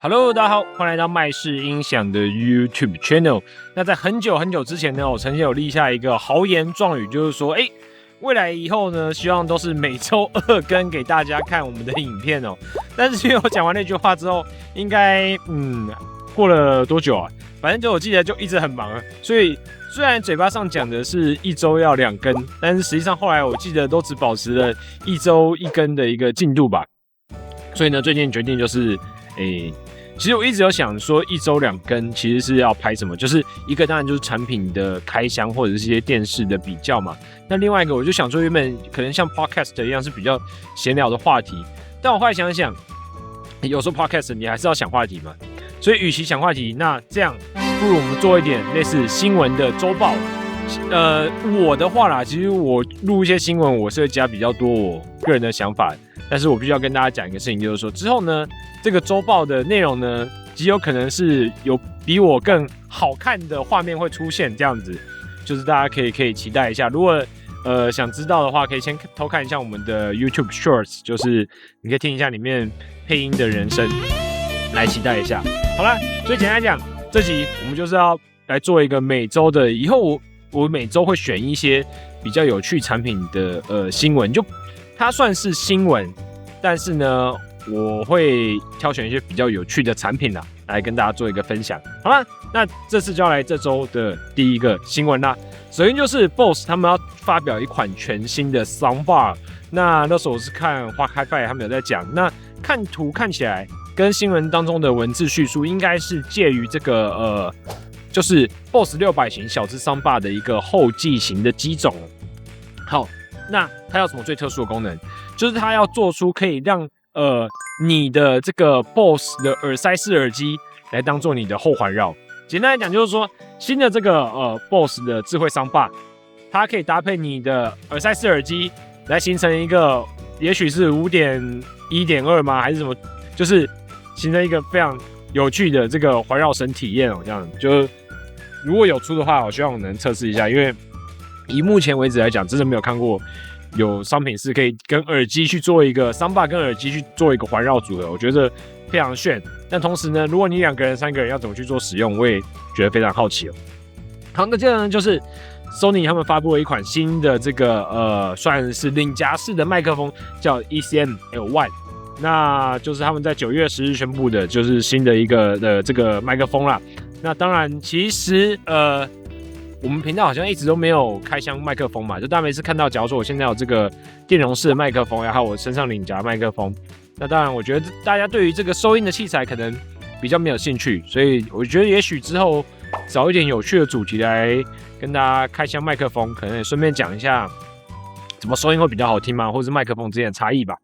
Hello， 大家好，欢迎来到麦式音响的 YouTube Channel。那在很久很久之前呢，我曾经有立下一个豪言壮语，就是说，未来以后呢，希望都是每周2更给大家看我们的影片哦。但是因为我讲完那句话之后，应该过了多久啊？反正就我记得就一直很忙啊，所以虽然嘴巴上讲的是1周要2更，但是实际上后来我记得都只保持了1周1更的一个进度吧。所以呢，最近决定就是其实我一直有想说1周2更其实是要拍什么，就是一个当然就是产品的开箱或者是一些电视的比较嘛。那另外一个我就想说原本可能像 podcast 一样是比较闲聊的话题，但我后来想想，有时候 podcast 你还是要想话题嘛。所以与其想话题，那这样不如我们做一点类似新闻的周报。我的话啦，其实我录一些新闻，我是会加比较多我个人的想法。但是我必须要跟大家讲一个事情，就是说之后呢，这个周报的内容呢，极有可能是有比我更好看的画面会出现，这样子，就是大家可以期待一下。如果想知道的话，可以先偷看一下我们的 YouTube Shorts， 就是你可以听一下里面配音的人声，来期待一下。好啦，所以简单来讲，这集我们就是要来做一个每周的，以后我每周会选一些比较有趣产品的新闻，就它算是新闻，但是呢，我会挑选一些比较有趣的产品啦，来跟大家做一个分享。好啦，那这次就要来这周的第一个新闻啦。首先就是 BOSS 他们要发表一款全新的 Soundbar， 那时候我是看花开派他们有在讲，那看图看起来跟新闻当中的文字叙述应该是介于这个就是 BOSS 600型小只 Soundbar 的一个后继型的机种。好，那它有什么最特殊的功能？就是它要做出可以让你的这个 BOSS 的耳塞式耳机来当做你的后环绕。简单来讲，就是说新的这个BOSS 的智慧Soundbar，它可以搭配你的耳塞式耳机来形成一个，也许是 5.1.2 吗？还是什么？就是形成一个非常有趣的这个环绕声体验哦。这样就是如果有出的话，我希望我能测试一下，因为以目前为止来讲，真的没有看过有商品是可以跟耳机去做一个 Soundbar 跟耳机去做一个环绕组合，我觉得非常炫。但同时呢，如果你2个人、3个人要怎么去做使用，我也觉得非常好奇哦。好，那接着呢，就是 Sony 他们发布了一款新的这个算是领夹式的麦克风，叫 ECM L1。那就是他们在9月10日宣布的，就是新的一个这个麦克风啦。那当然，其实我们频道好像一直都没有开箱麦克风嘛，就大家每次看到，假如说我现在有这个电容式的麦克风，然后我身上领夹麦克风，那当然我觉得大家对于这个收音的器材可能比较没有兴趣，所以我觉得也许之后找一点有趣的主题来跟大家开箱麦克风，可能也顺便讲一下怎么收音会比较好听嘛，或是麦克风之间的差异吧。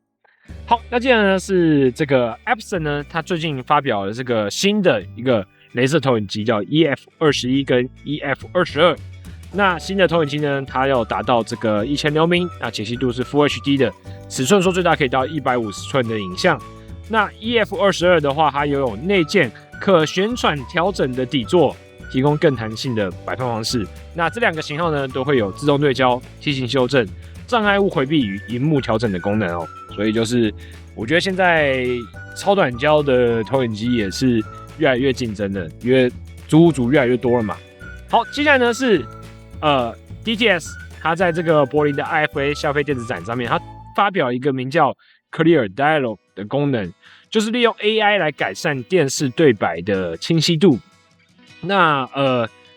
好，那接下来呢是这个 Epson 呢，它最近发表了这个新的一个雷射投影机，叫 EF21 跟 EF22。那新的投影机呢，它要达到这个1000流明，那解析度是 Full HD 的，尺寸说最大可以到150寸的影像。那 EF22 的话，它拥有内建可旋转调整的底座，提供更弹性的摆放方式。那这2个型号呢，都会有自动对焦、梯形修正、障碍物回避与萤幕调整的功能哦。所以就是我觉得现在超短焦的投影机也是越来越竞争的，因为租屋族越来越多了嘛。好，接下来呢是DTS， 它在这个柏林的 IFA 消费电子展上面，它发表一个名叫 Clear Dialogue 的功能，就是利用 AI 来改善电视对白的清晰度。那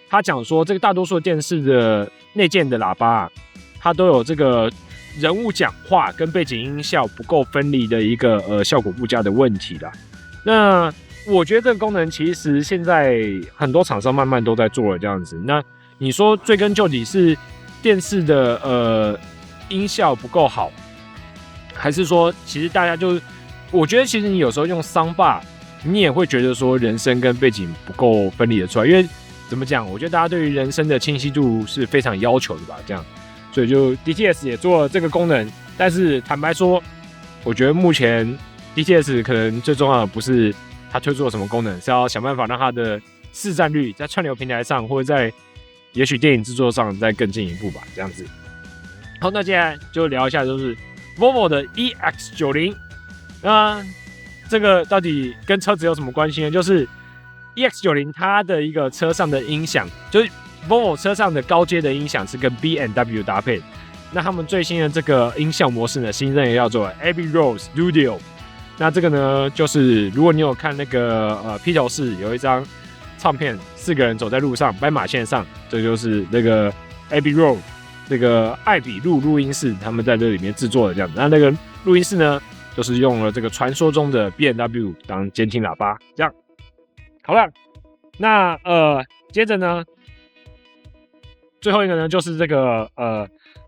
他讲说，这个大多数电视的内建的喇叭它都有这个人物讲话跟背景音效不够分离的一个效果不佳的问题啦。那我觉得这个功能其实现在很多厂商慢慢都在做了这样子。那你说追根究底是电视的音效不够好，还是说其实大家就我觉得其实你有时候用 Soundbar， 你也会觉得说人声跟背景不够分离的出来，因为怎么讲？我觉得大家对于人声的清晰度是非常要求的吧，这样。所以就 DTS 也做了这个功能，但是坦白说，我觉得目前 DTS 可能最重要的不是它推出了什么功能，是要想办法让它的市占率在串流平台上或者在也许电影制作上再更进一步吧，这样子。好，那接下来就聊一下就是 Volvo 的 EX90。那这个到底跟车子有什么关系呢？就是 EX90 它的一个车上的音响，就是 Volvo 车上的高阶的音响是跟 B&W 搭配。那他们最新的这个音效模式呢，新增也叫做 Abbey Road Studio。那这个呢，就是如果你有看那个披头士有一张唱片，4个人走在路上，斑马线上，这就是那个 Abbey Road 这个艾比路录音室，他们在这里面制作的这样子。那个录音室呢，就是用了这个传说中的 B&W 当监听喇叭，这样。好了，那接着呢，最后一个呢，就是这个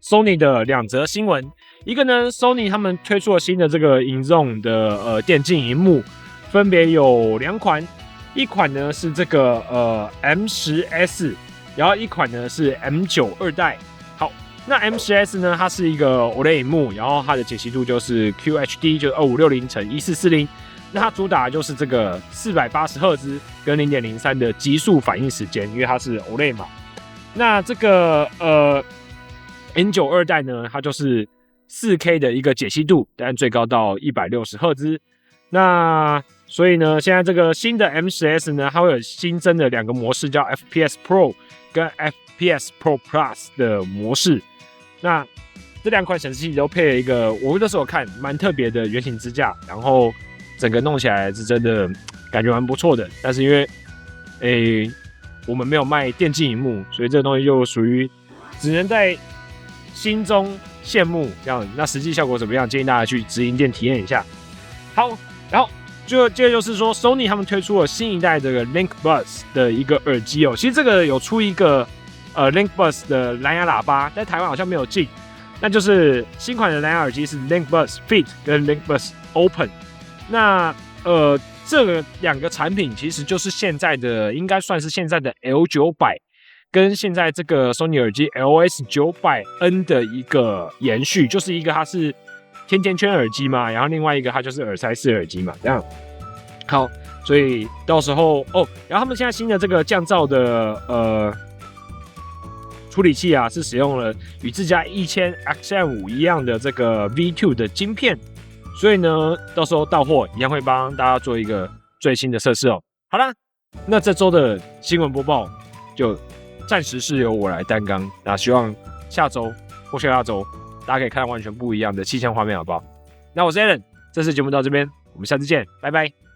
Sony 的2则新闻。一个呢 ，Sony 他们推出了新的这个 InZone 的电竞萤幕，分别有2款，一款呢是这个M10S， 然后一款呢是 M9 二代。好，那 M10S 呢，它是一个 OLED 萤幕，然后它的解析度就是 QHD， 就是2560×1440。那它主打的就是这个480赫兹跟 0.03 的极速反应时间，因为它是 OLED 嘛。那这个M9 二代呢，它就是4K 的一个解析度，但最高到160赫兹。那所以呢，现在这个新的 M10S 呢，它会有新增的2个模式，叫 FPS Pro 跟 FPS Pro Plus 的模式。那这2款显示器都配了一个，我那时候看蛮特别的圆形支架，然后整个弄起来是真的感觉蛮不错的。但是因为我们没有卖电竞萤幕，所以这个东西就属于只能在心中羡慕这样。那实际效果怎么样？建议大家去直营店体验一下。好，然后接着就是说 ，Sony 他们推出了新一代这个 Link Buds 的一个耳机哦。其实这个有出一个Link Buds 的蓝牙喇叭，在台湾好像没有进。那就是新款的蓝牙耳机是 Link Buds Fit 跟 Link Buds Open。那这个2个产品其实就是现在的，应该算是现在的 L900。跟现在这个 Sony 耳机 LS900N 的一个延续，就是一个它是甜甜圈耳机嘛，然后另外一个它就是耳塞式耳机嘛，这样。好，所以到时候然后他们现在新的这个降噪的处理器啊，是使用了与自家1000XM5一样的这个 V2 的晶片，所以呢，到时候到货一样会帮大家做一个最新的测试哦。好啦，那这周的新闻播报就暂时是由我来担纲，那希望下周或下周大家可以看到完全不一样的气象画面，好不好？那我是 Alan，这次节目到这边，我们下次见，拜拜。